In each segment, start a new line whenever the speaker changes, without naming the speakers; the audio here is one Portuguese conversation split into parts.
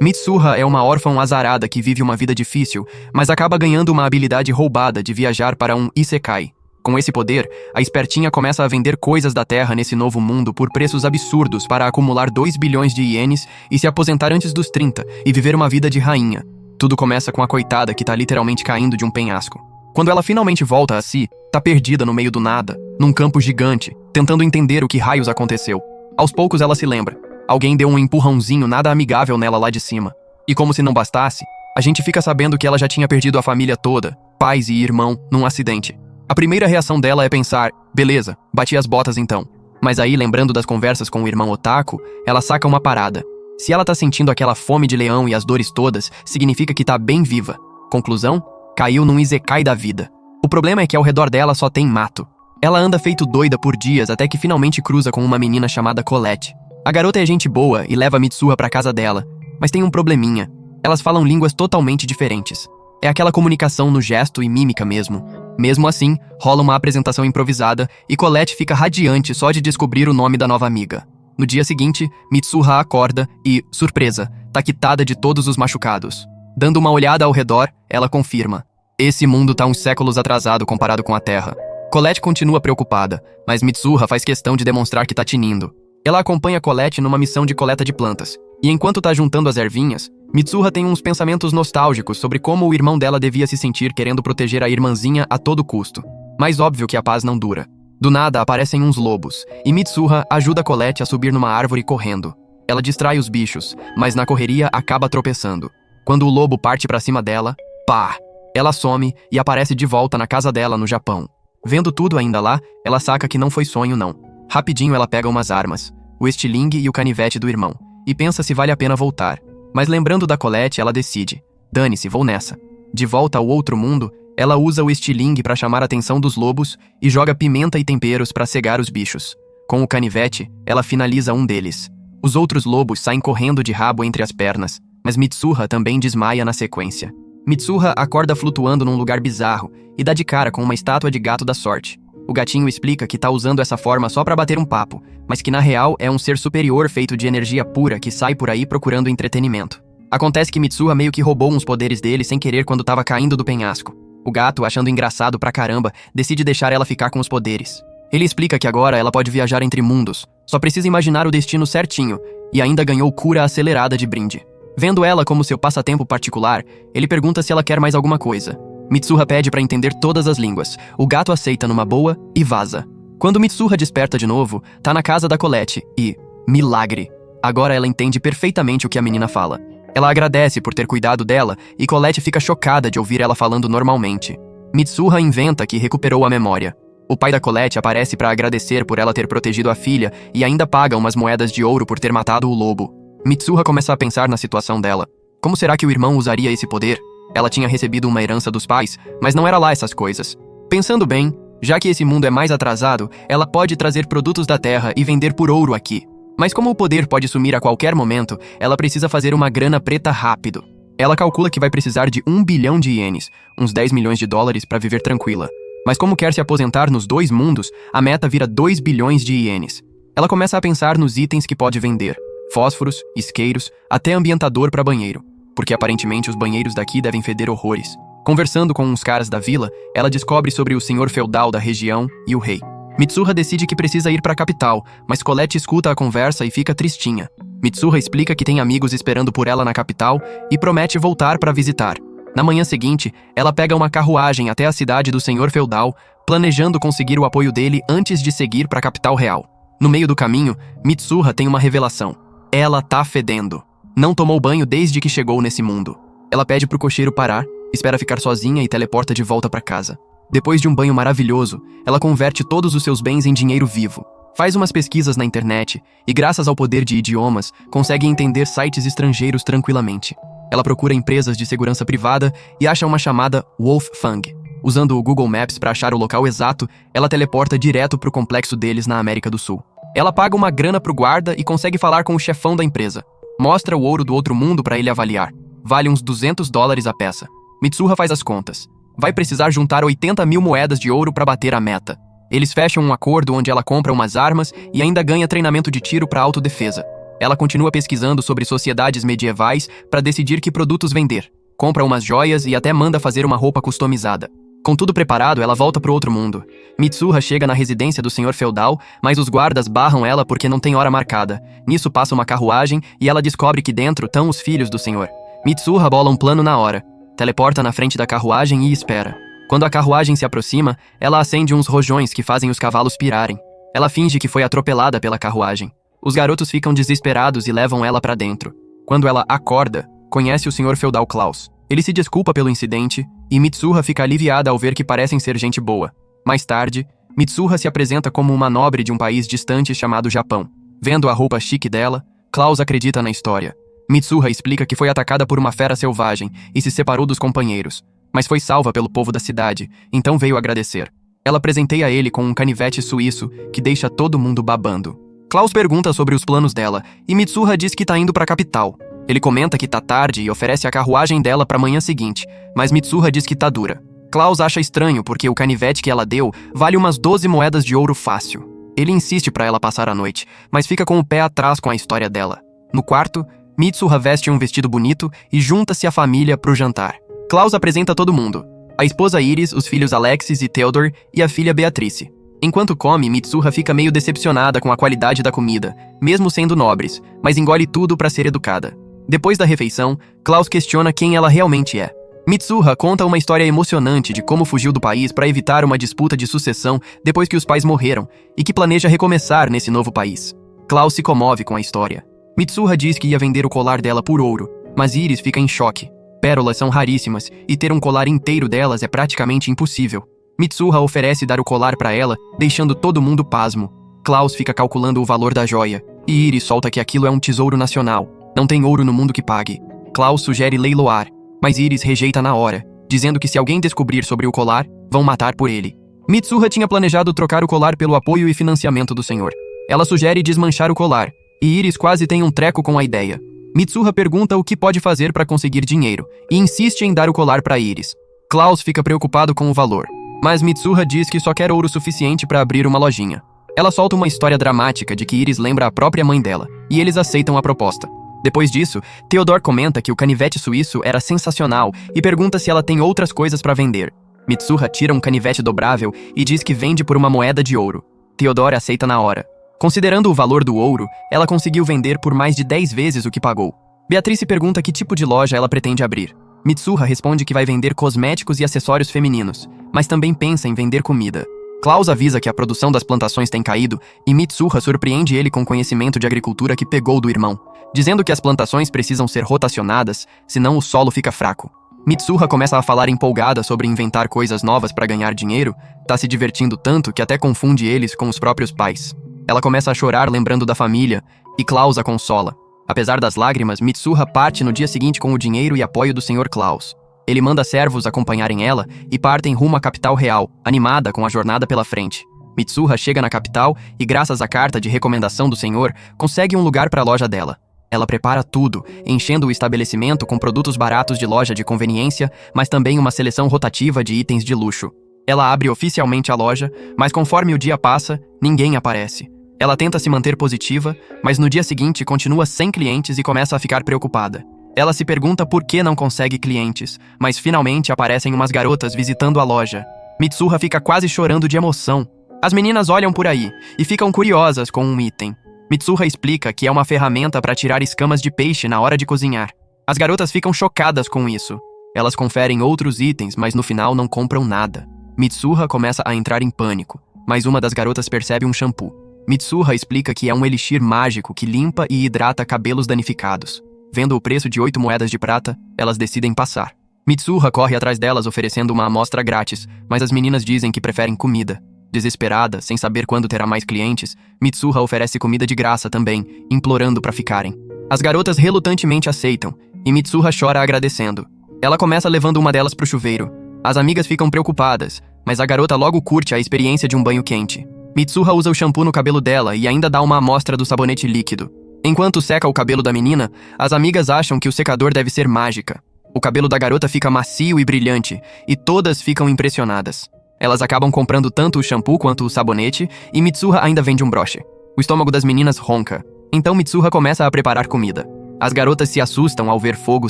Mitsuha é uma órfã azarada que vive uma vida difícil, mas acaba ganhando uma habilidade roubada de viajar para um Isekai. Com esse poder, a espertinha começa a vender coisas da Terra nesse novo mundo por preços absurdos para acumular 2 bilhões de ienes e se aposentar antes dos 30 e viver uma vida de rainha. Tudo começa com a coitada que tá literalmente caindo de um penhasco. Quando ela finalmente volta a si, tá perdida no meio do nada, num campo gigante, tentando entender o que raios aconteceu. Aos poucos ela se lembra. Alguém deu um empurrãozinho nada amigável nela lá de cima. E como se não bastasse, a gente fica sabendo que ela já tinha perdido a família toda, pais e irmão, num acidente. A primeira reação dela é pensar, beleza, bati as botas então. Mas aí, lembrando das conversas com o irmão Otaku, ela saca uma parada. Se ela tá sentindo aquela fome de leão e as dores todas, significa que tá bem viva. Conclusão? Caiu num Isekai da vida. O problema é que ao redor dela só tem mato. Ela anda feito doida por dias até que finalmente cruza com uma menina chamada Colette. A garota é gente boa e leva Mitsuha pra casa dela, mas tem um probleminha. Elas falam línguas totalmente diferentes. É aquela comunicação no gesto e mímica mesmo. Mesmo assim, rola uma apresentação improvisada e Colette fica radiante só de descobrir o nome da nova amiga. No dia seguinte, Mitsuha acorda e, surpresa, tá quitada de todos os machucados. Dando uma olhada ao redor, ela confirma. Esse mundo tá uns séculos atrasado comparado com a Terra. Colette continua preocupada, mas Mitsuha faz questão de demonstrar que tá tinindo. Ela acompanha Colette numa missão de coleta de plantas, e enquanto tá juntando as ervinhas, Mitsuha tem uns pensamentos nostálgicos sobre como o irmão dela devia se sentir querendo proteger a irmãzinha a todo custo. Mas óbvio que a paz não dura. Do nada aparecem uns lobos, e Mitsuha ajuda Colette a subir numa árvore correndo. Ela distrai os bichos, mas na correria acaba tropeçando. Quando o lobo parte pra cima dela, pá! Ela some e aparece de volta na casa dela no Japão. Vendo tudo ainda lá, ela saca que não foi sonho não. Rapidinho ela pega umas armas, o estilingue e o canivete do irmão, e pensa se vale a pena voltar. Mas lembrando da Colette, ela decide. Dane-se, vou nessa. De volta ao outro mundo, ela usa o estilingue para chamar a atenção dos lobos e joga pimenta e temperos para cegar os bichos. Com o canivete, ela finaliza um deles. Os outros lobos saem correndo de rabo entre as pernas, mas Mitsuha também desmaia na sequência. Mitsuha acorda flutuando num lugar bizarro e dá de cara com uma estátua de gato da sorte. O gatinho explica que tá usando essa forma só pra bater um papo, mas que na real é um ser superior feito de energia pura que sai por aí procurando entretenimento. Acontece que Mitsuha meio que roubou uns poderes dele sem querer quando tava caindo do penhasco. O gato, achando engraçado pra caramba, decide deixar ela ficar com os poderes. Ele explica que agora ela pode viajar entre mundos, só precisa imaginar o destino certinho, e ainda ganhou cura acelerada de brinde. Vendo ela como seu passatempo particular, ele pergunta se ela quer mais alguma coisa. Mitsuha pede pra entender todas as línguas, o gato aceita numa boa e vaza. Quando Mitsuha desperta de novo, tá na casa da Colette e, milagre, agora ela entende perfeitamente o que a menina fala. Ela agradece por ter cuidado dela e Colette fica chocada de ouvir ela falando normalmente. Mitsuha inventa que recuperou a memória. O pai da Colette aparece pra agradecer por ela ter protegido a filha e ainda paga umas moedas de ouro por ter matado o lobo. Mitsuha começa a pensar na situação dela. Como será que o irmão usaria esse poder? Ela tinha recebido uma herança dos pais, mas não era lá essas coisas. Pensando bem, já que esse mundo é mais atrasado, ela pode trazer produtos da Terra e vender por ouro aqui. Mas como o poder pode sumir a qualquer momento, ela precisa fazer uma grana preta rápido. Ela calcula que vai precisar de 1 bilhão de ienes, uns 10 milhões de dólares para viver tranquila. Mas como quer se aposentar nos dois mundos, a meta vira 2 bilhões de ienes. Ela começa a pensar nos itens que pode vender. Fósforos, isqueiros, até ambientador para banheiro. Porque aparentemente os banheiros daqui devem feder horrores. Conversando com uns caras da vila, ela descobre sobre o senhor feudal da região e o rei. Mitsuha decide que precisa ir para a capital, mas Colette escuta a conversa e fica tristinha. Mitsuha explica que tem amigos esperando por ela na capital e promete voltar para visitar. Na manhã seguinte, ela pega uma carruagem até a cidade do senhor feudal, planejando conseguir o apoio dele antes de seguir para a capital real. No meio do caminho, Mitsuha tem uma revelação. Ela tá fedendo. Não tomou banho desde que chegou nesse mundo. Ela pede pro cocheiro parar, espera ficar sozinha e teleporta de volta pra casa. Depois de um banho maravilhoso, ela converte todos os seus bens em dinheiro vivo. Faz umas pesquisas na internet e, graças ao poder de idiomas, consegue entender sites estrangeiros tranquilamente. Ela procura empresas de segurança privada e acha uma chamada Wolf Fang. Usando o Google Maps para achar o local exato, ela teleporta direto pro complexo deles na América do Sul. Ela paga uma grana pro guarda e consegue falar com o chefão da empresa. Mostra o ouro do outro mundo para ele avaliar. Vale uns 200 dólares a peça. Mitsuha faz as contas. Vai precisar juntar 80 mil moedas de ouro para bater a meta. Eles fecham um acordo onde ela compra umas armas e ainda ganha treinamento de tiro para autodefesa. Ela continua pesquisando sobre sociedades medievais para decidir que produtos vender. Compra umas joias e até manda fazer uma roupa customizada. Com tudo preparado, ela volta pro outro mundo. Mitsuha chega na residência do senhor feudal, mas os guardas barram ela porque não tem hora marcada. Nisso passa uma carruagem e ela descobre que dentro estão os filhos do senhor. Mitsuha bola um plano na hora. Teleporta na frente da carruagem e espera. Quando a carruagem se aproxima, ela acende uns rojões que fazem os cavalos pirarem. Ela finge que foi atropelada pela carruagem. Os garotos ficam desesperados e levam ela pra dentro. Quando ela acorda, conhece o senhor feudal Klaus. Ele se desculpa pelo incidente, e Mitsuha fica aliviada ao ver que parecem ser gente boa. Mais tarde, Mitsuha se apresenta como uma nobre de um país distante chamado Japão. Vendo a roupa chique dela, Klaus acredita na história. Mitsuha explica que foi atacada por uma fera selvagem e se separou dos companheiros, mas foi salva pelo povo da cidade, então veio agradecer. Ela presenteia ele com um canivete suíço que deixa todo mundo babando. Klaus pergunta sobre os planos dela, e Mitsuha diz que tá indo pra capital. Ele comenta que tá tarde e oferece a carruagem dela pra manhã seguinte, mas Mitsuha diz que tá dura. Klaus acha estranho porque o canivete que ela deu vale umas 12 moedas de ouro fácil. Ele insiste pra ela passar a noite, mas fica com o pé atrás com a história dela. No quarto, Mitsuha veste um vestido bonito e junta-se à família pro jantar. Klaus apresenta todo mundo. A esposa Iris, os filhos Alexis e Theodor e a filha Beatrice. Enquanto come, Mitsuha fica meio decepcionada com a qualidade da comida, mesmo sendo nobres, mas engole tudo pra ser educada. Depois da refeição, Klaus questiona quem ela realmente é. Mitsuha conta uma história emocionante de como fugiu do país para evitar uma disputa de sucessão depois que os pais morreram e que planeja recomeçar nesse novo país. Klaus se comove com a história. Mitsuha diz que ia vender o colar dela por ouro, mas Iris fica em choque. Pérolas são raríssimas e ter um colar inteiro delas é praticamente impossível. Mitsuha oferece dar o colar para ela, deixando todo mundo pasmo. Klaus fica calculando o valor da joia, e Iris solta que aquilo é um tesouro nacional. Não tem ouro no mundo que pague. Klaus sugere leiloar, mas Iris rejeita na hora, dizendo que se alguém descobrir sobre o colar, vão matar por ele. Mitsuha tinha planejado trocar o colar pelo apoio e financiamento do senhor. Ela sugere desmanchar o colar, e Iris quase tem um treco com a ideia. Mitsuha pergunta o que pode fazer para conseguir dinheiro, e insiste em dar o colar para Iris. Klaus fica preocupado com o valor, mas Mitsuha diz que só quer ouro suficiente para abrir uma lojinha. Ela solta uma história dramática de que Iris lembra a própria mãe dela, e eles aceitam a proposta. Depois disso, Theodor comenta que o canivete suíço era sensacional e pergunta se ela tem outras coisas para vender. Mitsuha tira um canivete dobrável e diz que vende por uma moeda de ouro. Theodor aceita na hora. Considerando o valor do ouro, ela conseguiu vender por mais de 10 vezes o que pagou. Beatrice pergunta que tipo de loja ela pretende abrir. Mitsuha responde que vai vender cosméticos e acessórios femininos, mas também pensa em vender comida. Klaus avisa que a produção das plantações tem caído e Mitsuha surpreende ele com conhecimento de agricultura que pegou do irmão, dizendo que as plantações precisam ser rotacionadas, senão o solo fica fraco. Mitsuha começa a falar empolgada sobre inventar coisas novas para ganhar dinheiro, tá se divertindo tanto que até confunde eles com os próprios pais. Ela começa a chorar lembrando da família, e Klaus a consola. Apesar das lágrimas, Mitsuha parte no dia seguinte com o dinheiro e apoio do Sr. Klaus. Ele manda servos acompanharem ela e partem rumo à capital real, animada com a jornada pela frente. Mitsuha chega na capital e, graças à carta de recomendação do senhor, consegue um lugar para a loja dela. Ela prepara tudo, enchendo o estabelecimento com produtos baratos de loja de conveniência, mas também uma seleção rotativa de itens de luxo. Ela abre oficialmente a loja, mas conforme o dia passa, ninguém aparece. Ela tenta se manter positiva, mas no dia seguinte continua sem clientes e começa a ficar preocupada. Ela se pergunta por que não consegue clientes, mas finalmente aparecem umas garotas visitando a loja. Mitsuha fica quase chorando de emoção. As meninas olham por aí e ficam curiosas com um item. Mitsuha explica que é uma ferramenta para tirar escamas de peixe na hora de cozinhar. As garotas ficam chocadas com isso. Elas conferem outros itens, mas no final não compram nada. Mitsuha começa a entrar em pânico, mas uma das garotas percebe um shampoo. Mitsuha explica que é um elixir mágico que limpa e hidrata cabelos danificados. Vendo o preço de 8 moedas de prata, elas decidem passar. Mitsuha corre atrás delas oferecendo uma amostra grátis, mas as meninas dizem que preferem comida. Desesperada, sem saber quando terá mais clientes, Mitsuha oferece comida de graça também, implorando para ficarem. As garotas relutantemente aceitam, e Mitsuha chora agradecendo. Ela começa levando uma delas pro chuveiro. As amigas ficam preocupadas, mas a garota logo curte a experiência de um banho quente. Mitsuha usa o shampoo no cabelo dela e ainda dá uma amostra do sabonete líquido. Enquanto seca o cabelo da menina, as amigas acham que o secador deve ser mágica. O cabelo da garota fica macio e brilhante, e todas ficam impressionadas. Elas acabam comprando tanto o shampoo quanto o sabonete, e Mitsuha ainda vende um broche. O estômago das meninas ronca. Então Mitsuha começa a preparar comida. As garotas se assustam ao ver fogo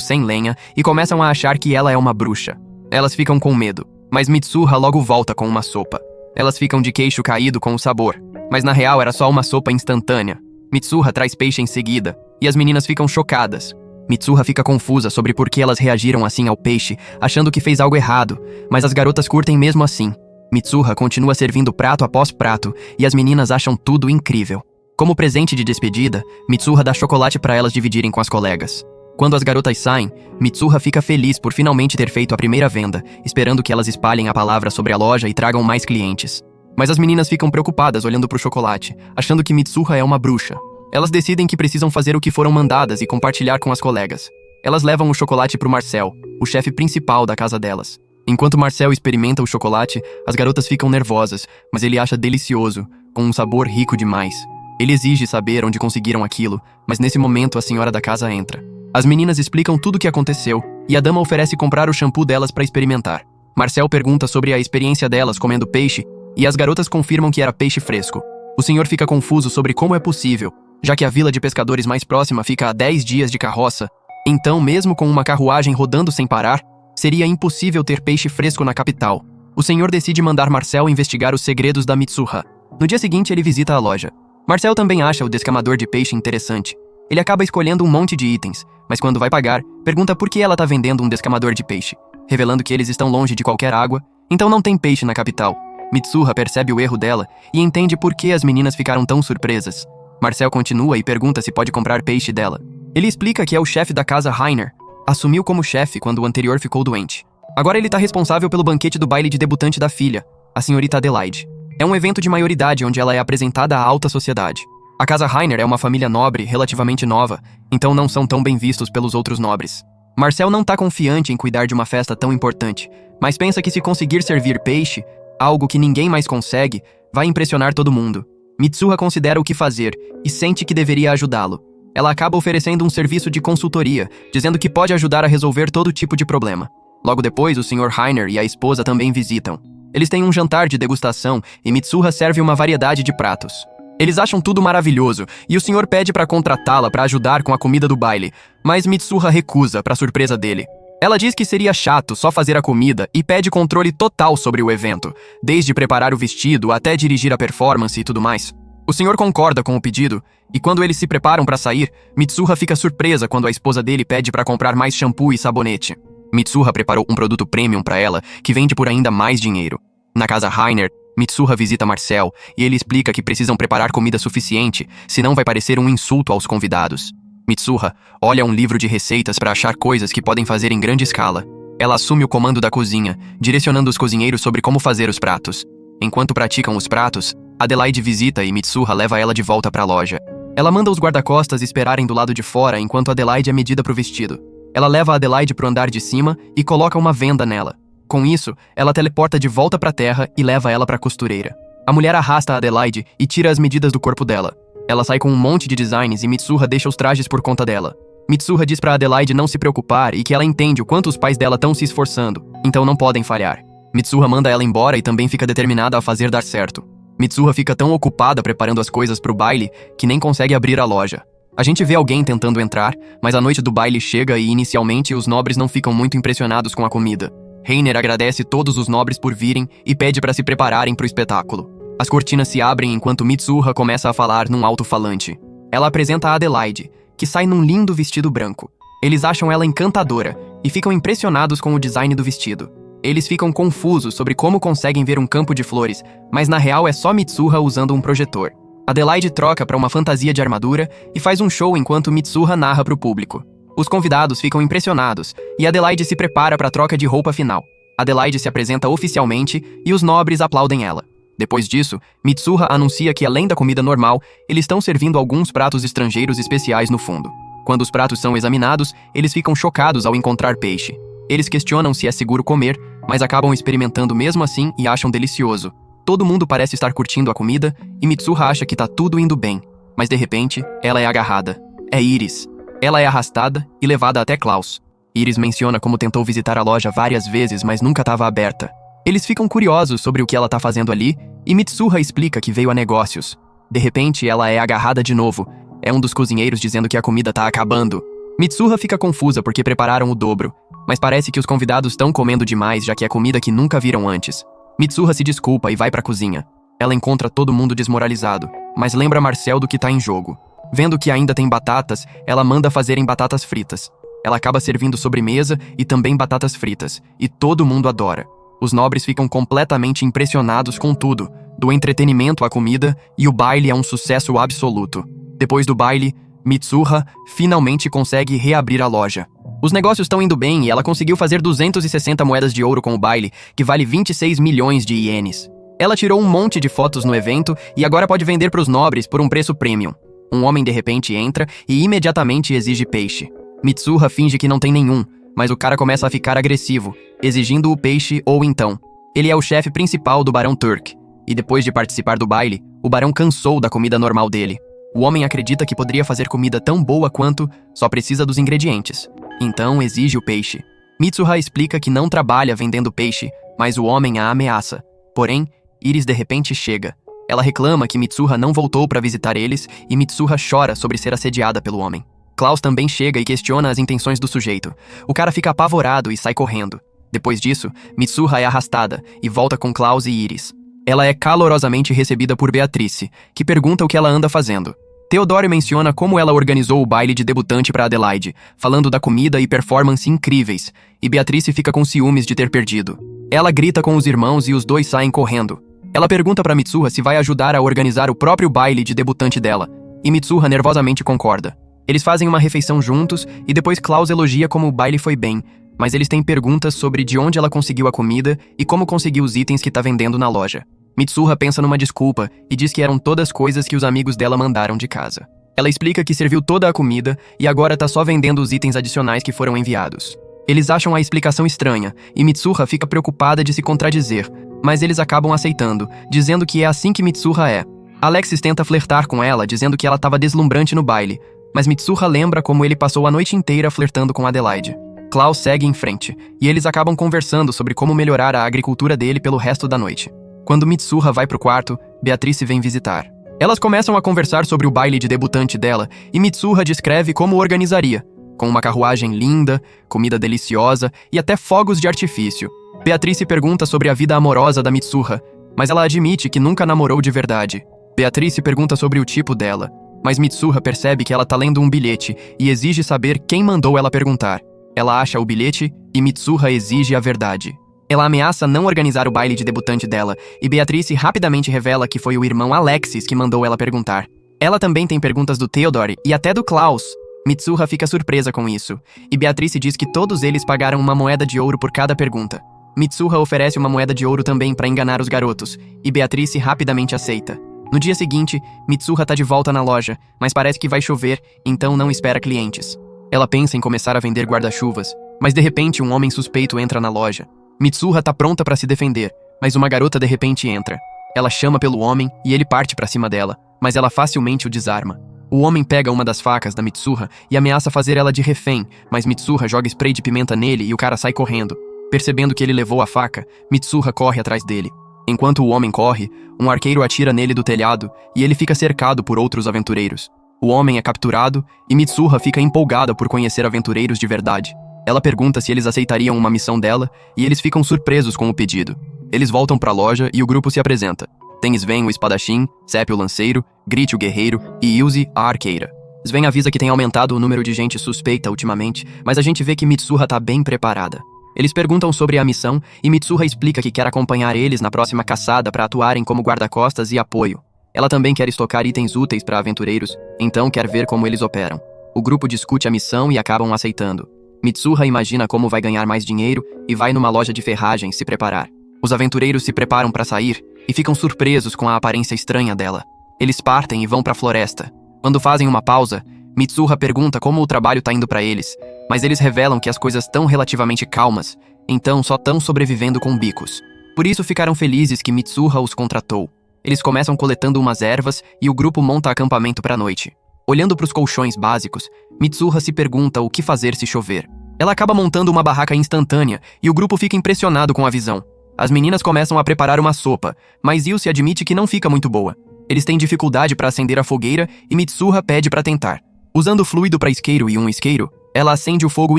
sem lenha e começam a achar que ela é uma bruxa. Elas ficam com medo, mas Mitsuha logo volta com uma sopa. Elas ficam de queixo caído com o sabor, mas na real era só uma sopa instantânea. Mitsuha traz peixe em seguida, e as meninas ficam chocadas. Mitsuha fica confusa sobre por que elas reagiram assim ao peixe, achando que fez algo errado, mas as garotas curtem mesmo assim. Mitsuha continua servindo prato após prato, e as meninas acham tudo incrível. Como presente de despedida, Mitsuha dá chocolate para elas dividirem com as colegas. Quando as garotas saem, Mitsuha fica feliz por finalmente ter feito a primeira venda, esperando que elas espalhem a palavra sobre a loja e tragam mais clientes. Mas as meninas ficam preocupadas olhando pro chocolate, achando que Mitsuha é uma bruxa. Elas decidem que precisam fazer o que foram mandadas e compartilhar com as colegas. Elas levam o chocolate pro Marcel, o chefe principal da casa delas. Enquanto Marcel experimenta o chocolate, as garotas ficam nervosas, mas ele acha delicioso, com um sabor rico demais. Ele exige saber onde conseguiram aquilo, mas nesse momento a senhora da casa entra. As meninas explicam tudo o que aconteceu, e a dama oferece comprar o shampoo delas para experimentar. Marcel pergunta sobre a experiência delas comendo peixe, e as garotas confirmam que era peixe fresco. O senhor fica confuso sobre como é possível, já que a vila de pescadores mais próxima fica a 10 dias de carroça. Então, mesmo com uma carruagem rodando sem parar, seria impossível ter peixe fresco na capital. O senhor decide mandar Marcel investigar os segredos da Mitsuha. No dia seguinte, ele visita a loja. Marcel também acha o descamador de peixe interessante. Ele acaba escolhendo um monte de itens, mas quando vai pagar, pergunta por que ela está vendendo um descamador de peixe, revelando que eles estão longe de qualquer água, então não tem peixe na capital. Mitsuha percebe o erro dela e entende por que as meninas ficaram tão surpresas. Marcel continua e pergunta se pode comprar peixe dela. Ele explica que é o chefe da casa Rainer. Assumiu como chefe quando o anterior ficou doente. Agora ele está responsável pelo banquete do baile de debutante da filha, a senhorita Adelaide. É um evento de maioridade onde ela é apresentada à alta sociedade. A casa Rainer é uma família nobre relativamente nova, então não são tão bem vistos pelos outros nobres. Marcel não está confiante em cuidar de uma festa tão importante, mas pensa que se conseguir servir peixe, algo que ninguém mais consegue, vai impressionar todo mundo. Mitsuha considera o que fazer e sente que deveria ajudá-lo. Ela acaba oferecendo um serviço de consultoria, dizendo que pode ajudar a resolver todo tipo de problema. Logo depois, o Sr. Rainer e a esposa também visitam. Eles têm um jantar de degustação e Mitsuha serve uma variedade de pratos. Eles acham tudo maravilhoso e o senhor pede para contratá-la para ajudar com a comida do baile, mas Mitsuha recusa, para surpresa dele. Ela diz que seria chato só fazer a comida e pede controle total sobre o evento, desde preparar o vestido até dirigir a performance e tudo mais. O senhor concorda com o pedido, e quando eles se preparam para sair, Mitsuha fica surpresa quando a esposa dele pede para comprar mais shampoo e sabonete. Mitsuha preparou um produto premium para ela, que vende por ainda mais dinheiro. Na casa Rainer, Mitsuha visita Marcel e ele explica que precisam preparar comida suficiente, senão vai parecer um insulto aos convidados. Mitsuha olha um livro de receitas para achar coisas que podem fazer em grande escala. Ela assume o comando da cozinha, direcionando os cozinheiros sobre como fazer os pratos. Enquanto praticam os pratos, Adelaide visita e Mitsuha leva ela de volta para a loja. Ela manda os guarda-costas esperarem do lado de fora enquanto Adelaide é medida para o vestido. Ela leva Adelaide para o andar de cima e coloca uma venda nela. Com isso, ela teleporta de volta para a terra e leva ela para a costureira. A mulher arrasta a Adelaide e tira as medidas do corpo dela. Ela sai com um monte de designs e Mitsuha deixa os trajes por conta dela. Mitsuha diz pra Adelaide não se preocupar e que ela entende o quanto os pais dela estão se esforçando, então não podem falhar. Mitsuha manda ela embora e também fica determinada a fazer dar certo. Mitsuha fica tão ocupada preparando as coisas pro baile que nem consegue abrir a loja. A gente vê alguém tentando entrar, mas a noite do baile chega e inicialmente os nobres não ficam muito impressionados com a comida. Rainer agradece todos os nobres por virem e pede para se prepararem pro espetáculo. As cortinas se abrem enquanto Mitsuha começa a falar num alto-falante. Ela apresenta a Adelaide, que sai num lindo vestido branco. Eles acham ela encantadora e ficam impressionados com o design do vestido. Eles ficam confusos sobre como conseguem ver um campo de flores, mas na real é só Mitsuha usando um projetor. Adelaide troca para uma fantasia de armadura e faz um show enquanto Mitsuha narra para o público. Os convidados ficam impressionados e Adelaide se prepara para a troca de roupa final. Adelaide se apresenta oficialmente e os nobres aplaudem ela. Depois disso, Mitsuha anuncia que além da comida normal, eles estão servindo alguns pratos estrangeiros especiais no fundo. Quando os pratos são examinados, eles ficam chocados ao encontrar peixe. Eles questionam se é seguro comer, mas acabam experimentando mesmo assim e acham delicioso. Todo mundo parece estar curtindo a comida e Mitsuha acha que tá tudo indo bem. Mas de repente, ela é agarrada. É Iris. Ela é arrastada e levada até Klaus. Iris menciona como tentou visitar a loja várias vezes, mas nunca estava aberta. Eles ficam curiosos sobre o que ela tá fazendo ali e Mitsuha explica que veio a negócios. De repente, ela é agarrada de novo É um dos cozinheiros dizendo que a comida tá acabando. Mitsuha fica confusa porque prepararam o dobro, mas parece que os convidados estão comendo demais já que é comida que nunca viram antes. Mitsuha se desculpa e vai pra cozinha. Ela encontra todo mundo desmoralizado, mas lembra Marcel do que tá em jogo. Vendo que ainda tem batatas, ela manda fazerem batatas fritas. Ela acaba servindo sobremesa e também batatas fritas, e todo mundo adora. Os nobres ficam completamente impressionados com tudo, do entretenimento à comida, e o baile é um sucesso absoluto. Depois do baile, Mitsuha finalmente consegue reabrir a loja. Os negócios estão indo bem e ela conseguiu fazer 260 moedas de ouro com o baile, que vale 26 milhões de ienes. Ela tirou um monte de fotos no evento e agora pode vender para os nobres por um preço premium. Um homem de repente entra e imediatamente exige peixe. Mitsuha finge que não tem nenhum, mas o cara começa a ficar agressivo, exigindo o peixe ou então. Ele é o chefe principal do Barão Turk, e depois de participar do baile, o barão cansou da comida normal dele. O homem acredita que poderia fazer comida tão boa quanto, só precisa dos ingredientes. Então exige o peixe. Mitsuha explica que não trabalha vendendo peixe, mas o homem a ameaça. Porém, Iris de repente chega. Ela reclama que Mitsuha não voltou para visitar eles e Mitsuha chora sobre ser assediada pelo homem. Klaus também chega e questiona as intenções do sujeito. O cara fica apavorado e sai correndo. Depois disso, Mitsuha é arrastada e volta com Klaus e Iris. Ela é calorosamente recebida por Beatrice, que pergunta o que ela anda fazendo. Theodore menciona como ela organizou o baile de debutante para Adelaide, falando da comida e performance incríveis, e Beatrice fica com ciúmes de ter perdido. Ela grita com os irmãos e os dois saem correndo. Ela pergunta para Mitsuha se vai ajudar a organizar o próprio baile de debutante dela, e Mitsuha nervosamente concorda. Eles fazem uma refeição juntos e depois Klaus elogia como o baile foi bem, mas eles têm perguntas sobre de onde ela conseguiu a comida e como conseguiu os itens que tá vendendo na loja. Mitsuha pensa numa desculpa e diz que eram todas coisas que os amigos dela mandaram de casa. Ela explica que serviu toda a comida e agora tá só vendendo os itens adicionais que foram enviados. Eles acham a explicação estranha e Mitsuha fica preocupada de se contradizer, mas eles acabam aceitando, dizendo que é assim que Mitsuha é. Alexis tenta flertar com ela, dizendo que ela estava deslumbrante no baile, mas Mitsuha lembra como ele passou a noite inteira flertando com Adelaide. Klaus segue em frente, e eles acabam conversando sobre como melhorar a agricultura dele pelo resto da noite. Quando Mitsuha vai pro quarto, Beatrice vem visitar. Elas começam a conversar sobre o baile de debutante dela, e Mitsuha descreve como organizaria, com uma carruagem linda, comida deliciosa e até fogos de artifício. Beatrice pergunta sobre a vida amorosa da Mitsuha, mas ela admite que nunca namorou de verdade. Beatrice pergunta sobre o tipo dela, mas Mitsuha percebe que ela tá lendo um bilhete e exige saber quem mandou ela perguntar. Ela acha o bilhete e Mitsuha exige a verdade. Ela ameaça não organizar o baile de debutante dela, e Beatrice rapidamente revela que foi o irmão Alexis que mandou ela perguntar. Ela também tem perguntas do Theodore e até do Klaus. Mitsuha fica surpresa com isso, e Beatrice diz que todos eles pagaram uma moeda de ouro por cada pergunta. Mitsuha oferece uma moeda de ouro também para enganar os garotos, e Beatrice rapidamente aceita. No dia seguinte, Mitsuha tá de volta na loja, mas parece que vai chover, então não espera clientes. Ela pensa em começar a vender guarda-chuvas, mas de repente um homem suspeito entra na loja. Mitsuha tá pronta para se defender, mas uma garota de repente entra. Ela chama pelo homem e ele parte para cima dela, mas ela facilmente o desarma. O homem pega uma das facas da Mitsuha e ameaça fazer ela de refém, mas Mitsuha joga spray de pimenta nele e o cara sai correndo. Percebendo que ele levou a faca, Mitsuha corre atrás dele. Enquanto o homem corre, um arqueiro atira nele do telhado e ele fica cercado por outros aventureiros. O homem é capturado e Mitsuha fica empolgada por conhecer aventureiros de verdade. Ela pergunta se eles aceitariam uma missão dela e eles ficam surpresos com o pedido. Eles voltam pra loja e o grupo se apresenta. Tem Sven, o espadachim, Sepp, o lanceiro, Grit, o guerreiro e Ilse, a arqueira. Sven avisa que tem aumentado o número de gente suspeita ultimamente, mas a gente vê que Mitsuha tá bem preparada. Eles perguntam sobre a missão e Mitsuha explica que quer acompanhar eles na próxima caçada para atuarem como guarda-costas e apoio. Ela também quer estocar itens úteis para aventureiros, então quer ver como eles operam. O grupo discute a missão e acabam aceitando. Mitsuha imagina como vai ganhar mais dinheiro e vai numa loja de ferragens se preparar. Os aventureiros se preparam para sair e ficam surpresos com a aparência estranha dela. Eles partem e vão para a floresta. Quando fazem uma pausa, Mitsuha pergunta como o trabalho tá indo para eles, mas eles revelam que as coisas estão relativamente calmas, então só estão sobrevivendo com bicos. Por isso ficaram felizes que Mitsuha os contratou. Eles começam coletando umas ervas e o grupo monta acampamento para a noite. Olhando para os colchões básicos, Mitsuha se pergunta o que fazer se chover. Ela acaba montando uma barraca instantânea e o grupo fica impressionado com a visão. As meninas começam a preparar uma sopa, mas Ilse admite que não fica muito boa. Eles têm dificuldade para acender a fogueira e Mitsuha pede para tentar. Usando fluido para isqueiro e um isqueiro, ela acende o fogo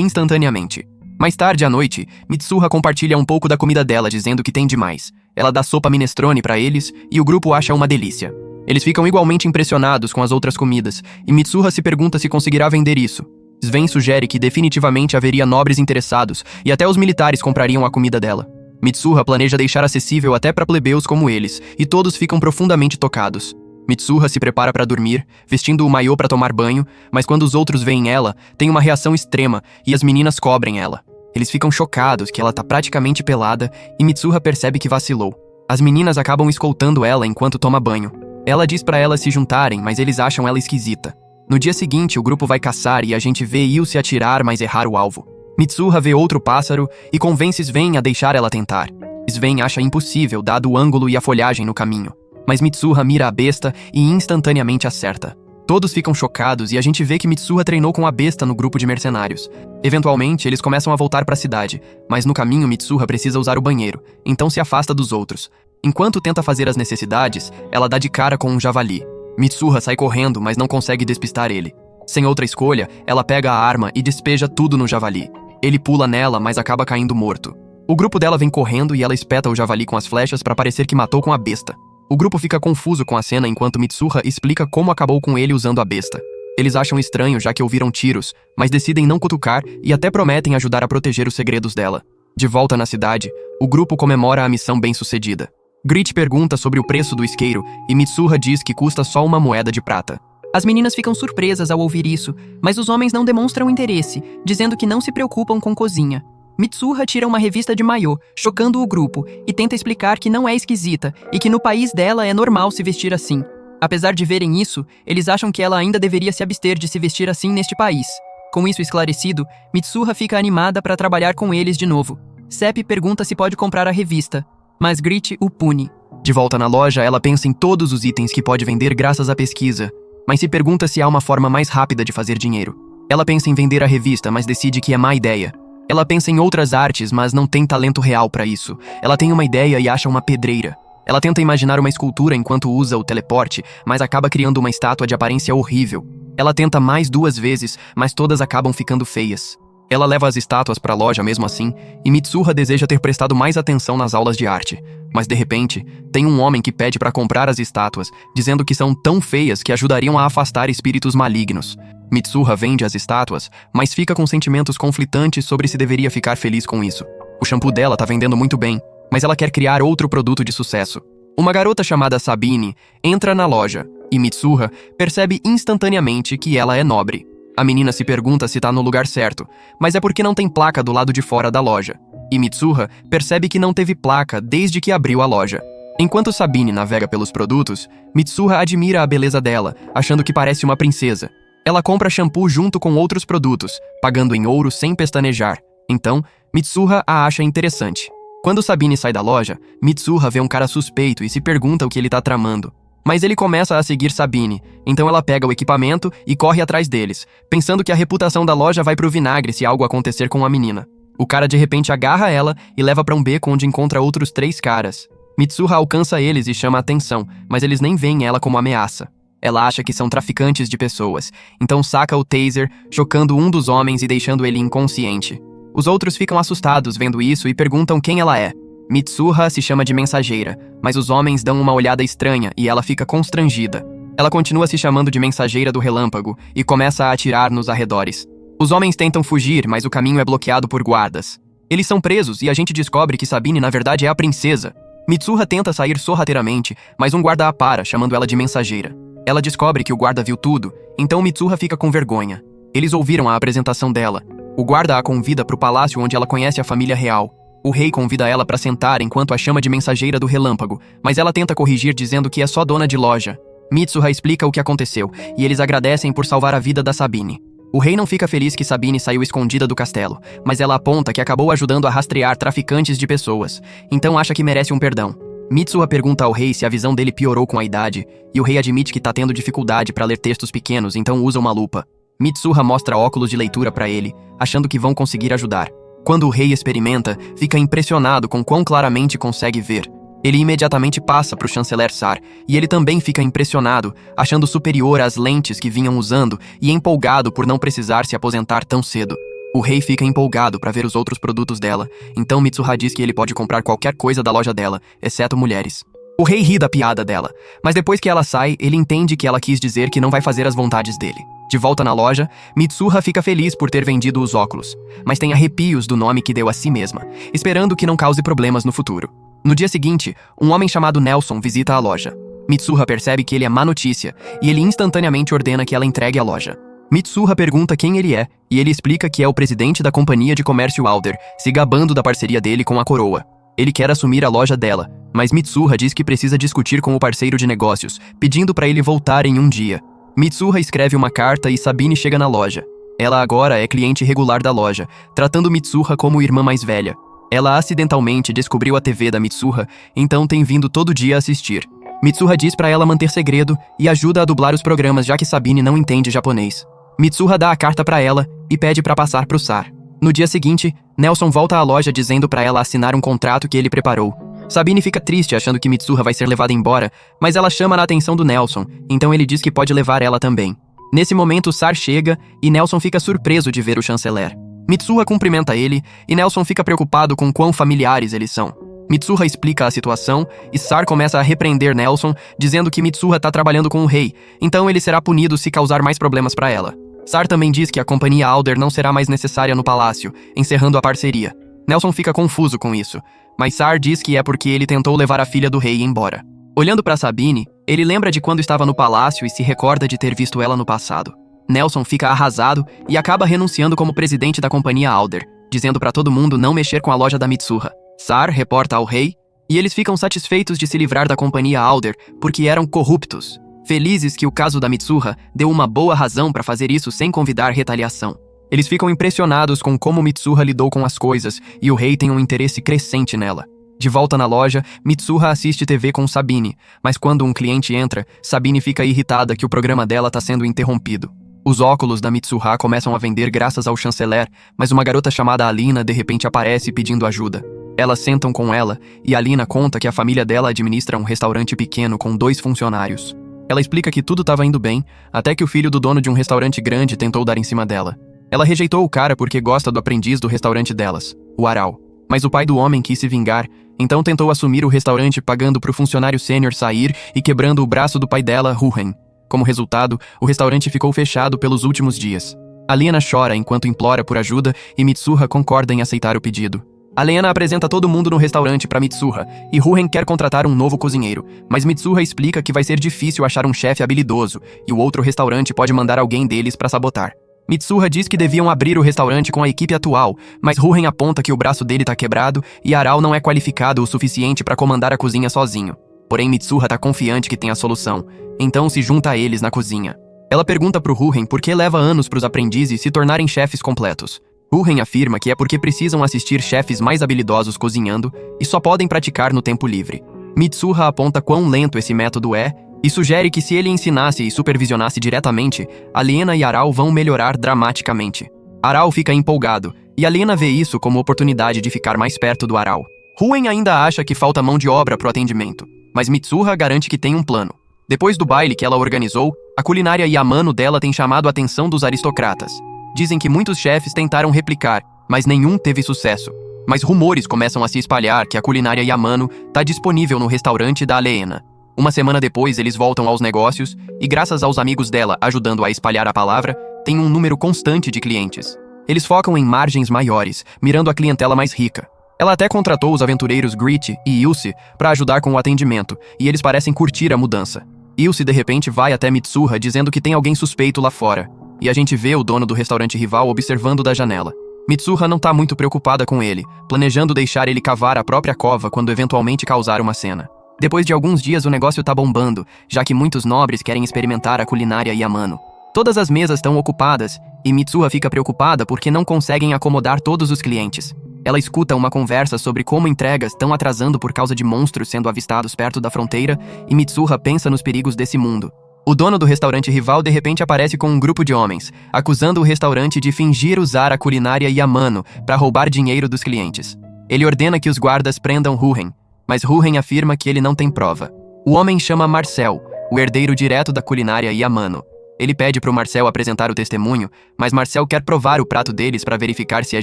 instantaneamente. Mais tarde à noite, Mitsuha compartilha um pouco da comida dela dizendo que tem demais. Ela dá sopa minestrone para eles e o grupo acha uma delícia. Eles ficam igualmente impressionados com as outras comidas e Mitsuha se pergunta se conseguirá vender isso. Sven sugere que definitivamente haveria nobres interessados e até os militares comprariam a comida dela. Mitsuha planeja deixar acessível até para plebeus como eles, e todos ficam profundamente tocados. Mitsuha se prepara para dormir, vestindo o maiô para tomar banho, mas quando os outros veem ela, tem uma reação extrema e as meninas cobrem ela. Eles ficam chocados que ela tá praticamente pelada e Mitsuha percebe que vacilou. As meninas acabam escoltando ela enquanto toma banho. Ela diz para elas se juntarem, mas eles acham ela esquisita. No dia seguinte, o grupo vai caçar e a gente vê Yu se atirar, mas errar o alvo. Mitsuha vê outro pássaro e convence Sven a deixar ela tentar. Sven acha impossível, dado o ângulo e a folhagem no caminho. Mas Mitsuha mira a besta e instantaneamente acerta. Todos ficam chocados e a gente vê que Mitsuha treinou com a besta no grupo de mercenários. Eventualmente, eles começam a voltar para a cidade, mas no caminho Mitsuha precisa usar o banheiro, então se afasta dos outros. Enquanto tenta fazer as necessidades, ela dá de cara com um javali. Mitsuha sai correndo, mas não consegue despistar ele. Sem outra escolha, ela pega a arma e despeja tudo no javali. Ele pula nela, mas acaba caindo morto. O grupo dela vem correndo e ela espeta o javali com as flechas para parecer que matou com a besta. O grupo fica confuso com a cena enquanto Mitsuha explica como acabou com ele usando a besta. Eles acham estranho já que ouviram tiros, mas decidem não cutucar e até prometem ajudar a proteger os segredos dela. De volta na cidade, o grupo comemora a missão bem-sucedida. Grit pergunta sobre o preço do isqueiro e Mitsuha diz que custa só uma moeda de prata.
As meninas ficam surpresas ao ouvir isso, mas os homens não demonstram interesse, dizendo que não se preocupam com cozinha. Mitsuha tira uma revista de maiô, chocando o grupo, e tenta explicar que não é esquisita e que no país dela é normal se vestir assim. Apesar de verem isso, eles acham que ela ainda deveria se abster de se vestir assim neste país. Com isso esclarecido, Mitsuha fica animada para trabalhar com eles de novo. Sepp pergunta se pode comprar a revista, mas Grit o pune.
De volta na loja, ela pensa em todos os itens que pode vender graças à pesquisa, mas se pergunta se há uma forma mais rápida de fazer dinheiro. Ela pensa em vender a revista, mas decide que é má ideia. Ela pensa em outras artes, mas não tem talento real para isso. Ela tem uma ideia e acha uma pedreira. Ela tenta imaginar uma escultura enquanto usa o teleporte, mas acaba criando uma estátua de aparência horrível. Ela tenta mais 2 vezes, mas todas acabam ficando feias. Ela leva as estátuas para a loja mesmo assim, e Mitsuha deseja ter prestado mais atenção nas aulas de arte. Mas de repente, tem um homem que pede para comprar as estátuas, dizendo que são tão feias que ajudariam a afastar espíritos malignos. Mitsuha vende as estátuas, mas fica com sentimentos conflitantes sobre se deveria ficar feliz com isso. O shampoo dela tá vendendo muito bem, mas ela quer criar outro produto de sucesso. Uma garota chamada Sabine entra na loja, e Mitsuha percebe instantaneamente que ela é nobre. A menina se pergunta se tá no lugar certo, mas é porque não tem placa do lado de fora da loja. E Mitsuha percebe que não teve placa desde que abriu a loja. Enquanto Sabine navega pelos produtos, Mitsuha admira a beleza dela, achando que parece uma princesa. Ela compra shampoo junto com outros produtos, pagando em ouro sem pestanejar. Então, Mitsuha a acha interessante. Quando Sabine sai da loja, Mitsuha vê um cara suspeito e se pergunta o que ele tá tramando. Mas ele começa a seguir Sabine, então ela pega o equipamento e corre atrás deles, pensando que a reputação da loja vai pro vinagre se algo acontecer com a menina. O cara de repente agarra ela e leva pra um beco onde encontra outros 3 caras. Mitsuha alcança eles e chama a atenção, mas eles nem veem ela como ameaça. Ela acha que são traficantes de pessoas, então saca o taser, chocando um dos homens e deixando ele inconsciente. Os outros ficam assustados vendo isso e perguntam quem ela é. Mitsuha se chama de mensageira, mas os homens dão uma olhada estranha e ela fica constrangida. Ela continua se chamando de mensageira do relâmpago e começa a atirar nos arredores. Os homens tentam fugir, mas o caminho é bloqueado por guardas. Eles são presos e a gente descobre que Sabine na verdade é a princesa. Mitsuha tenta sair sorrateiramente, mas um guarda a para, chamando ela de mensageira. Ela descobre que o guarda viu tudo, então Mitsuha fica com vergonha. Eles ouviram a apresentação dela. O guarda a convida para o palácio onde ela conhece a família real. O rei convida ela para sentar enquanto a chama de mensageira do relâmpago, mas ela tenta corrigir dizendo que é só dona de loja. Mitsuha explica o que aconteceu, e eles agradecem por salvar a vida da Sabine. O rei não fica feliz que Sabine saiu escondida do castelo, mas ela aponta que acabou ajudando a rastrear traficantes de pessoas, então acha que merece um perdão. Mitsuha pergunta ao rei se a visão dele piorou com a idade, e o rei admite que tá tendo dificuldade para ler textos pequenos, então usa uma lupa. Mitsuha mostra óculos de leitura para ele, achando que vão conseguir ajudar. Quando o rei experimenta, fica impressionado com quão claramente consegue ver. Ele imediatamente passa para o chanceler Sar, e ele também fica impressionado, achando superior às lentes que vinham usando e empolgado por não precisar se aposentar tão cedo. O rei fica empolgado para ver os outros produtos dela, então Mitsuha diz que ele pode comprar qualquer coisa da loja dela, exceto mulheres. O rei ri da piada dela, mas depois que ela sai, ele entende que ela quis dizer que não vai fazer as vontades dele. De volta na loja, Mitsuha fica feliz por ter vendido os óculos, mas tem arrepios do nome que deu a si mesma, esperando que não cause problemas no futuro. No dia seguinte, um homem chamado Nelson visita a loja. Mitsuha percebe que ele é má notícia, e ele instantaneamente ordena que ela entregue a loja. Mitsuha pergunta quem ele é, e ele explica que é o presidente da Companhia de Comércio Alder, se gabando da parceria dele com a coroa. Ele quer assumir a loja dela, mas Mitsuha diz que precisa discutir com o parceiro de negócios, pedindo para ele voltar em um dia. Mitsuha escreve uma carta e Sabine chega na loja. Ela agora é cliente regular da loja, tratando Mitsuha como irmã mais velha. Ela acidentalmente descobriu a TV da Mitsuha, então tem vindo todo dia assistir. Mitsuha diz para ela manter segredo e ajuda a dublar os programas já que Sabine não entende japonês. Mitsuha dá a carta para ela e pede para passar pro Sar. No dia seguinte, Nelson volta à loja dizendo para ela assinar um contrato que ele preparou. Sabine fica triste achando que Mitsuha vai ser levada embora, mas ela chama a atenção do Nelson, então ele diz que pode levar ela também. Nesse momento, Sar chega e Nelson fica surpreso de ver o chanceler. Mitsuha cumprimenta ele e Nelson fica preocupado com quão familiares eles são. Mitsuha explica a situação e Sar começa a repreender Nelson, dizendo que Mitsuha tá trabalhando com o rei, então ele será punido se causar mais problemas para ela. Sar também diz que a Companhia Alder não será mais necessária no palácio, encerrando a parceria. Nelson fica confuso com isso, mas Sar diz que é porque ele tentou levar a filha do rei embora. Olhando para Sabine, ele lembra de quando estava no palácio e se recorda de ter visto ela no passado. Nelson fica arrasado e acaba renunciando como presidente da Companhia Alder, dizendo para todo mundo não mexer com a loja da Mitsuha. Sar reporta ao rei e eles ficam satisfeitos de se livrar da Companhia Alder porque eram corruptos. Felizes que o caso da Mitsuha deu uma boa razão para fazer isso sem convidar retaliação. Eles ficam impressionados com como Mitsuha lidou com as coisas e o rei tem um interesse crescente nela. De volta na loja, Mitsuha assiste TV com Sabine, mas quando um cliente entra, Sabine fica irritada que o programa dela está sendo interrompido. Os óculos da Mitsuha começam a vender graças ao chanceler, mas uma garota chamada Alina de repente aparece pedindo ajuda. Elas sentam com ela e Alina conta que a família dela administra um restaurante pequeno com 2 funcionários. Ela explica que tudo estava indo bem, até que o filho do dono de um restaurante grande tentou dar em cima dela. Ela rejeitou o cara porque gosta do aprendiz do restaurante delas, o Aral. Mas o pai do homem quis se vingar, então tentou assumir o restaurante pagando pro funcionário sênior sair e quebrando o braço do pai dela, Ruhen. Como resultado, o restaurante ficou fechado pelos últimos dias. Alina chora enquanto implora por ajuda e Mitsuha concorda em aceitar o pedido. Alina apresenta todo mundo no restaurante para Mitsuha e Ruhen quer contratar um novo cozinheiro, mas Mitsuha explica que vai ser difícil achar um chefe habilidoso e o outro restaurante pode mandar alguém deles para sabotar. Mitsuha diz que deviam abrir o restaurante com a equipe atual, mas Ruhen aponta que o braço dele tá quebrado e Aral não é qualificado o suficiente para comandar a cozinha sozinho. Porém, Mitsuha tá confiante que tem a solução, então se junta a eles na cozinha. Ela pergunta pro Ruhen por que leva anos pros aprendizes se tornarem chefes completos. Ruhen afirma que é porque precisam assistir chefes mais habilidosos cozinhando e só podem praticar no tempo livre. Mitsuha aponta quão lento esse método é e sugere que se ele ensinasse e supervisionasse diretamente, Alina e Aral vão melhorar dramaticamente. Aral fica empolgado e Alina vê isso como oportunidade de ficar mais perto do Aral. Ruhen ainda acha que falta mão de obra pro atendimento, mas Mitsuha garante que tem um plano. Depois do baile que ela organizou, a culinária Yamano dela tem chamado a atenção dos aristocratas. Dizem que muitos chefes tentaram replicar, mas nenhum teve sucesso. Mas rumores começam a se espalhar que a culinária Yamano está disponível no restaurante da Aleena. Uma semana depois, eles voltam aos negócios e, graças aos amigos dela ajudando a espalhar a palavra, tem um número constante de clientes. Eles focam em margens maiores, mirando a clientela mais rica. Ela até contratou os aventureiros Grit e Ilse para ajudar com o atendimento, e eles parecem curtir a mudança. Ilse de repente vai até Mitsuha dizendo que tem alguém suspeito lá fora. E a gente vê o dono do restaurante rival observando da janela. Mitsuha não tá muito preocupada com ele, planejando deixar ele cavar a própria cova quando eventualmente causar uma cena. Depois de alguns dias o negócio tá bombando, já que muitos nobres querem experimentar a culinária Yamano. Todas as mesas estão ocupadas, e Mitsuha fica preocupada porque não conseguem acomodar todos os clientes. Ela escuta uma conversa sobre como entregas estão atrasando por causa de monstros sendo avistados perto da fronteira, e Mitsuha pensa nos perigos desse mundo. O dono do restaurante rival de repente aparece com um grupo de homens, acusando o restaurante de fingir usar a culinária Yamano para roubar dinheiro dos clientes. Ele ordena que os guardas prendam Ruhen. mas Ruhen afirma que ele não tem prova. O homem chama Marcel, o herdeiro direto da culinária Yamano. Ele pede para o Marcel apresentar o testemunho, mas Marcel quer provar o prato deles para verificar se é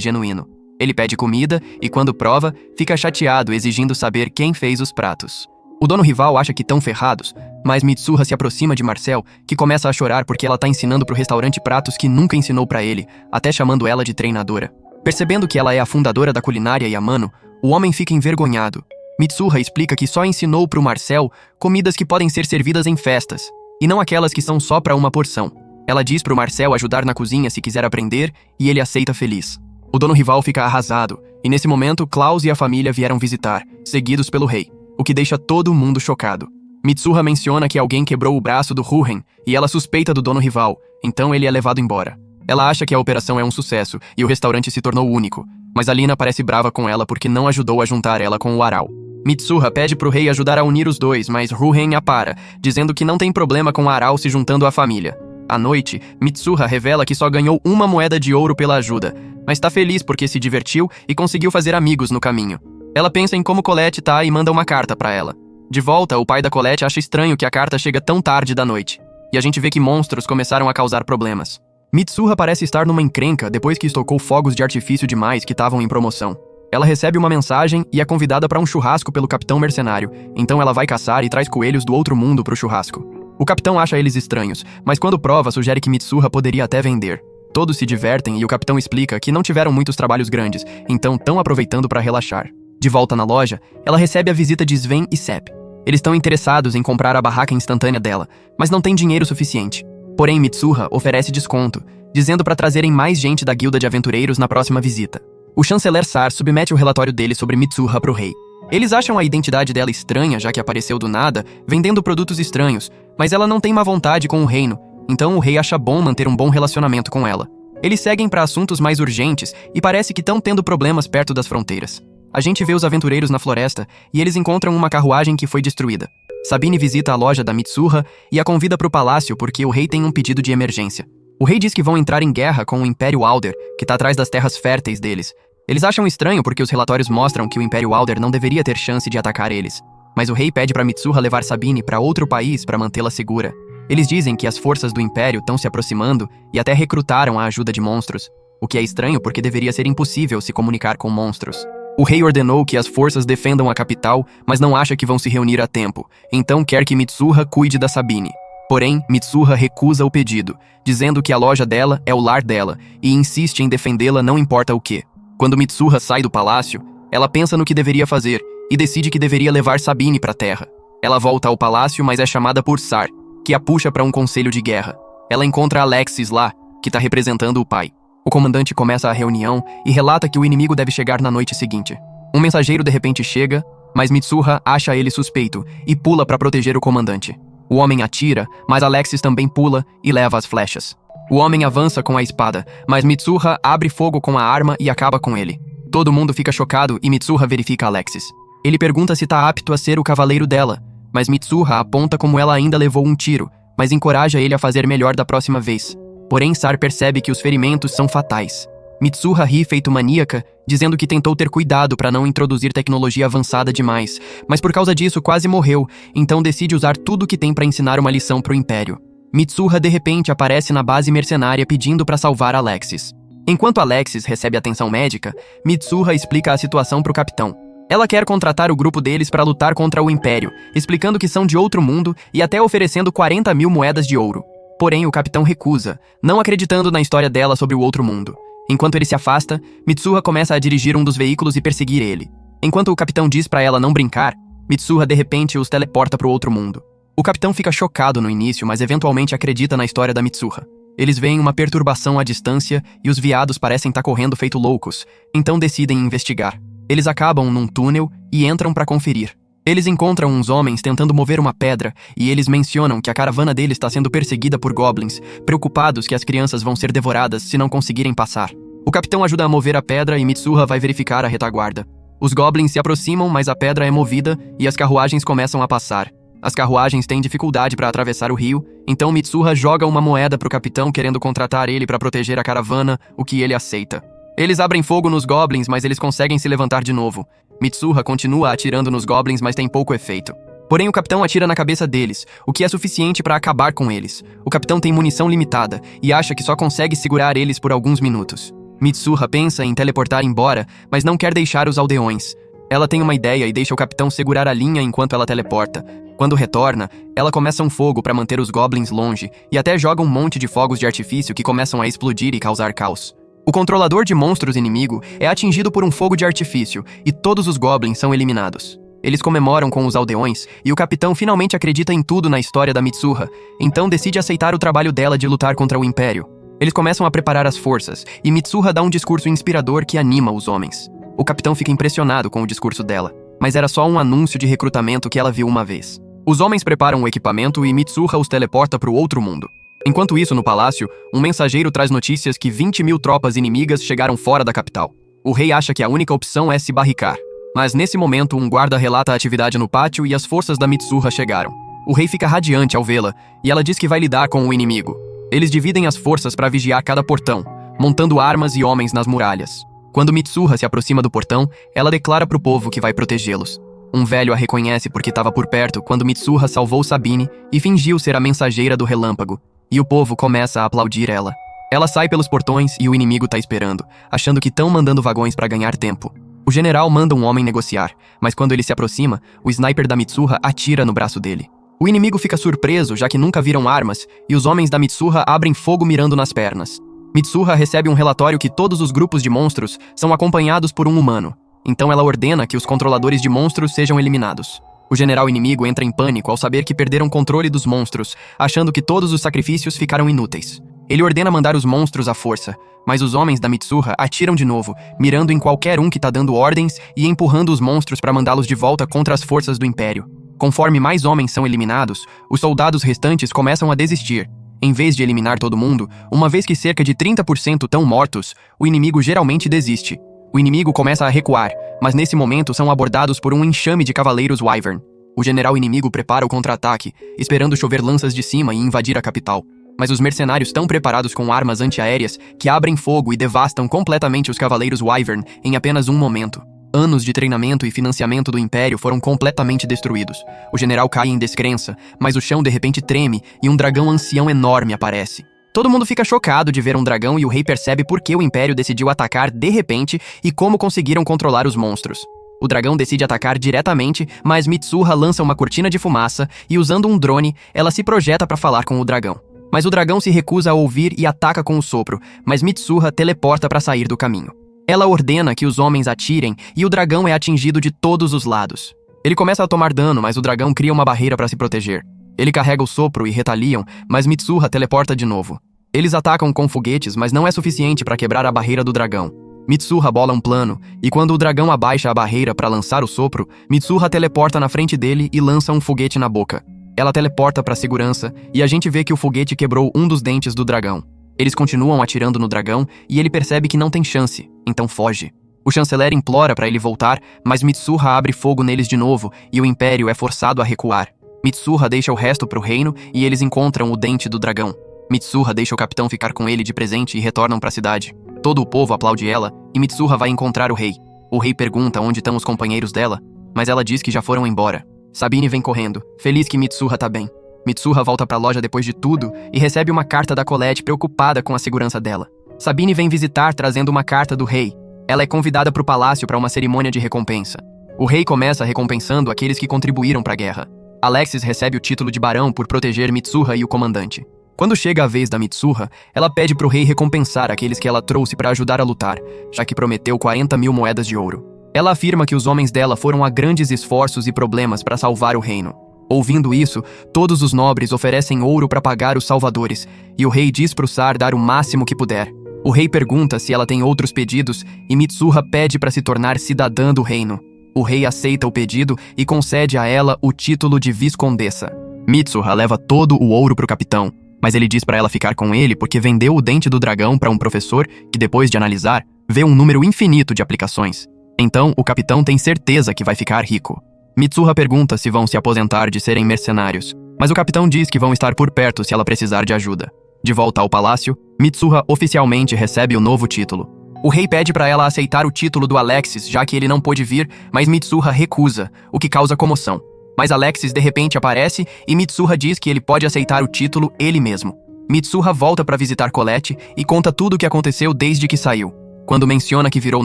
genuíno. Ele pede comida e, quando prova, fica chateado, exigindo saber quem fez os pratos. O dono rival acha que estão ferrados, mas Mitsuha se aproxima de Marcel, que começa a chorar porque ela tá ensinando pro restaurante pratos que nunca ensinou pra ele, até chamando ela de treinadora. Percebendo que ela é a fundadora da culinária Yamano, o homem fica envergonhado. Mitsuha explica que só ensinou pro Marcel comidas que podem ser servidas em festas, e não aquelas que são só pra uma porção. Ela diz pro Marcel ajudar na cozinha se quiser aprender, e ele aceita feliz. O dono rival fica arrasado, e nesse momento Klaus e a família vieram visitar, seguidos pelo rei, o que deixa todo mundo chocado. Mitsuha menciona que alguém quebrou o braço do Ruhen, e ela suspeita do dono rival, então ele é levado embora. Ela acha que a operação é um sucesso, e o restaurante se tornou único, mas Alina parece brava com ela porque não ajudou a juntar ela com o Aral. Mitsuha pede pro rei ajudar a unir os dois, mas Ruhen a para, dizendo que não tem problema com Aral se juntando à família. À noite, Mitsuha revela que só ganhou uma moeda de ouro pela ajuda, mas tá feliz porque se divertiu e conseguiu fazer amigos no caminho. Ela pensa em como Colette tá e manda uma carta pra ela. De volta, o pai da Colette acha estranho que a carta chega tão tarde da noite, e a gente vê que monstros começaram a causar problemas. Mitsuha parece estar numa encrenca depois que estocou fogos de artifício demais que estavam em promoção. Ela recebe uma mensagem e é convidada para um churrasco pelo capitão mercenário, então ela vai caçar e traz coelhos do outro mundo pro churrasco. O capitão acha eles estranhos, mas quando prova, sugere que Mitsuha poderia até vender. Todos se divertem e o capitão explica que não tiveram muitos trabalhos grandes, então estão aproveitando para relaxar. De volta na loja, ela recebe a visita de Sven e Sepp. Eles estão interessados em comprar a barraca instantânea dela, mas não têm dinheiro suficiente. Porém, Mitsuha oferece desconto, dizendo para trazerem mais gente da guilda de aventureiros na próxima visita. O chanceler Sar submete o relatório dele sobre Mitsuha pro rei. Eles acham a identidade dela estranha, já que apareceu do nada, vendendo produtos estranhos, mas ela não tem má vontade com o reino, então o rei acha bom manter um bom relacionamento com ela. Eles seguem para assuntos mais urgentes e parece que estão tendo problemas perto das fronteiras. A gente vê os aventureiros na floresta e eles encontram uma carruagem que foi destruída. Sabine visita a loja da Mitsuha e a convida para o palácio porque o rei tem um pedido de emergência. O rei diz que vão entrar em guerra com o Império Alder, que está atrás das terras férteis deles. Eles acham estranho porque os relatórios mostram que o Império Alder não deveria ter chance de atacar eles. Mas o rei pede para Mitsuha levar Sabine para outro país para mantê-la segura. Eles dizem que as forças do Império estão se aproximando e até recrutaram a ajuda de monstros, o que é estranho porque deveria ser impossível se comunicar com monstros. O rei ordenou que as forças defendam a capital, mas não acha que vão se reunir a tempo, então quer que Mitsuha cuide da Sabine. Porém, Mitsuha recusa o pedido, dizendo que a loja dela é o lar dela e insiste em defendê-la não importa o quê. Quando Mitsuha sai do palácio, ela pensa no que deveria fazer e decide que deveria levar Sabine para a terra. Ela volta ao palácio, mas é chamada por Sar, que a puxa para um conselho de guerra. Ela encontra Alexis lá, que está representando o pai. O comandante começa a reunião e relata que o inimigo deve chegar na noite seguinte. Um mensageiro de repente chega, mas Mitsuha acha ele suspeito e pula para proteger o comandante. O homem atira, mas Alexis também pula e leva as flechas. O homem avança com a espada, mas Mitsuha abre fogo com a arma e acaba com ele. Todo mundo fica chocado e Mitsuha verifica Alexis. Ele pergunta se está apto a ser o cavaleiro dela, mas Mitsuha aponta como ela ainda levou um tiro, mas encoraja ele a fazer melhor da próxima vez. Porém, Sar percebe que os ferimentos são fatais. Mitsuha ri feito maníaca, dizendo que tentou ter cuidado para não introduzir tecnologia avançada demais, mas por causa disso quase morreu, então decide usar tudo o que tem para ensinar uma lição pro Império. Mitsuha de repente aparece na base mercenária pedindo para salvar Alexis. Enquanto Alexis recebe atenção médica, Mitsuha explica a situação pro capitão. Ela quer contratar o grupo deles para lutar contra o Império, explicando que são de outro mundo e até oferecendo 40 mil moedas de ouro. Porém, o capitão recusa, não acreditando na história dela sobre o outro mundo. Enquanto ele se afasta, Mitsuha começa a dirigir um dos veículos e perseguir ele. Enquanto o capitão diz para ela não brincar, Mitsuha de repente os teleporta para o outro mundo. O capitão fica chocado no início, mas eventualmente acredita na história da Mitsuha. Eles veem uma perturbação à distância e os viados parecem estar correndo feito loucos, então decidem investigar. Eles acabam num túnel e entram para conferir. Eles encontram uns homens tentando mover uma pedra e eles mencionam que a caravana deles está sendo perseguida por goblins, preocupados que as crianças vão ser devoradas se não conseguirem passar. O capitão ajuda a mover a pedra e Mitsuha vai verificar a retaguarda. Os goblins se aproximam, mas a pedra é movida e as carruagens começam a passar. As carruagens têm dificuldade para atravessar o rio, então Mitsuha joga uma moeda pro capitão querendo contratar ele para proteger a caravana, o que ele aceita. Eles abrem fogo nos goblins, mas eles conseguem se levantar de novo. Mitsuha continua atirando nos goblins, mas tem pouco efeito. Porém, o capitão atira na cabeça deles, o que é suficiente para acabar com eles. O capitão tem munição limitada e acha que só consegue segurar eles por alguns minutos. Mitsuha pensa em teleportar embora, mas não quer deixar os aldeões. Ela tem uma ideia e deixa o capitão segurar a linha enquanto ela teleporta. Quando retorna, ela começa um fogo para manter os goblins longe e até joga um monte de fogos de artifício que começam a explodir e causar caos. O controlador de monstros inimigo é atingido por um fogo de artifício e todos os goblins são eliminados. Eles comemoram com os aldeões e o capitão finalmente acredita em tudo na história da Mitsuha, então decide aceitar o trabalho dela de lutar contra o Império. Eles começam a preparar as forças e Mitsuha dá um discurso inspirador que anima os homens. O capitão fica impressionado com o discurso dela, mas era só um anúncio de recrutamento que ela viu uma vez. Os homens preparam o equipamento e Mitsuha os teleporta para o outro mundo. Enquanto isso, no palácio, um mensageiro traz notícias que 20.000 tropas inimigas chegaram fora da capital. O rei acha que a única opção é se barricar. Mas nesse momento, um guarda relata a atividade no pátio e as forças da Mitsuha chegaram. O rei fica radiante ao vê-la, e ela diz que vai lidar com o inimigo. Eles dividem as forças para vigiar cada portão, montando armas e homens nas muralhas. Quando Mitsuha se aproxima do portão, ela declara para o povo que vai protegê-los. Um velho a reconhece porque estava por perto quando Mitsuha salvou Sabine e fingiu ser a mensageira do relâmpago, e o povo começa a aplaudir ela. Ela sai pelos portões e o inimigo tá esperando, achando que estão mandando vagões para ganhar tempo. O general manda um homem negociar, mas quando ele se aproxima, o sniper da Mitsuha atira no braço dele. O inimigo fica surpreso, já que nunca viram armas, e os homens da Mitsuha abrem fogo mirando nas pernas. Mitsuha recebe um relatório que todos os grupos de monstros são acompanhados por um humano, então ela ordena que os controladores de monstros sejam eliminados. O general inimigo entra em pânico ao saber que perderam controle dos monstros, achando que todos os sacrifícios ficaram inúteis. Ele ordena mandar os monstros à força, mas os homens da Mitsuha atiram de novo, mirando em qualquer um que tá dando ordens e empurrando os monstros para mandá-los de volta contra as forças do Império. Conforme mais homens são eliminados, os soldados restantes começam a desistir. Em vez de eliminar todo mundo, uma vez que cerca de 30% estão mortos, o inimigo geralmente desiste. O inimigo começa a recuar, mas nesse momento são abordados por um enxame de cavaleiros Wyvern. O general inimigo prepara o contra-ataque, esperando chover lanças de cima e invadir a capital. Mas os mercenários estão preparados com armas antiaéreas que abrem fogo e devastam completamente os cavaleiros Wyvern em apenas um momento. Anos de treinamento e financiamento do Império foram completamente destruídos. O general cai em descrença, mas o chão de repente treme e um dragão ancião enorme aparece. Todo mundo fica chocado de ver um dragão e o rei percebe por que o Império decidiu atacar de repente e como conseguiram controlar os monstros. O dragão decide atacar diretamente, mas Mitsuha lança uma cortina de fumaça e, usando um drone, ela se projeta para falar com o dragão. Mas o dragão se recusa a ouvir e ataca com o sopro, mas Mitsuha teleporta para sair do caminho. Ela ordena que os homens atirem e o dragão é atingido de todos os lados. Ele começa a tomar dano, mas o dragão cria uma barreira para se proteger. Ele carrega o sopro e retaliam, mas Mitsuha teleporta de novo. Eles atacam com foguetes, mas não é suficiente para quebrar a barreira do dragão. Mitsuha bola um plano, e quando o dragão abaixa a barreira para lançar o sopro, Mitsuha teleporta na frente dele e lança um foguete na boca. Ela teleporta para segurança, e a gente vê que o foguete quebrou um dos dentes do dragão. Eles continuam atirando no dragão, e ele percebe que não tem chance, então foge. O chanceler implora para ele voltar, mas Mitsuha abre fogo neles de novo, e o Império é forçado a recuar. Mitsuha deixa o resto pro reino, e eles encontram o dente do dragão. Mitsuha deixa o capitão ficar com ele de presente e retornam para a cidade. Todo o povo aplaude ela, e Mitsuha vai encontrar o rei. O rei pergunta onde estão os companheiros dela, mas ela diz que já foram embora. Sabine vem correndo, feliz que Mitsuha tá bem. Mitsuha volta para a loja depois de tudo e recebe uma carta da Colette preocupada com a segurança dela. Sabine vem visitar trazendo uma carta do rei. Ela é convidada para o palácio para uma cerimônia de recompensa. O rei começa recompensando aqueles que contribuíram para a guerra. Alexis recebe o título de barão por proteger Mitsuha e o comandante. Quando chega a vez da Mitsuha, ela pede para o rei recompensar aqueles que ela trouxe para ajudar a lutar, já que prometeu 40.000 moedas de ouro. Ela afirma que os homens dela foram a grandes esforços e problemas para salvar o reino. Ouvindo isso, todos os nobres oferecem ouro para pagar os salvadores, e o rei diz pro Sar dar o máximo que puder. O rei pergunta se ela tem outros pedidos, e Mitsuha pede para se tornar cidadã do reino. O rei aceita o pedido e concede a ela o título de viscondessa. Mitsuha leva todo o ouro pro capitão, mas ele diz para ela ficar com ele porque vendeu o dente do dragão para um professor que, depois de analisar, vê um número infinito de aplicações. Então, o capitão tem certeza que vai ficar rico. Mitsuha pergunta se vão se aposentar de serem mercenários, mas o capitão diz que vão estar por perto se ela precisar de ajuda. De volta ao palácio, Mitsuha oficialmente recebe o novo título. O rei pede para ela aceitar o título do Alexis, já que ele não pôde vir, mas Mitsuha recusa, o que causa comoção. Mas Alexis de repente aparece e Mitsuha diz que ele pode aceitar o título ele mesmo. Mitsuha volta para visitar Colette e conta tudo o que aconteceu desde que saiu. Quando menciona que virou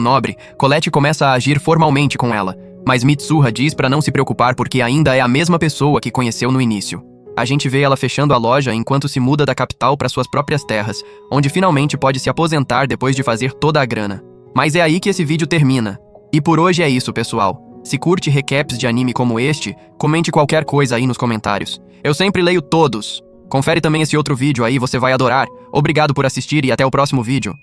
nobre, Colette começa a agir formalmente com ela, mas Mitsuha diz para não se preocupar porque ainda é a mesma pessoa que conheceu no início. A gente vê ela fechando a loja enquanto se muda da capital para suas próprias terras, onde finalmente pode se aposentar depois de fazer toda a grana. Mas é aí que esse vídeo termina. E por hoje é isso, pessoal. Se curte recaps de anime como este, comente qualquer coisa aí nos comentários. Eu sempre leio todos. Confere também esse outro vídeo aí, você vai adorar. Obrigado por assistir e até o próximo vídeo.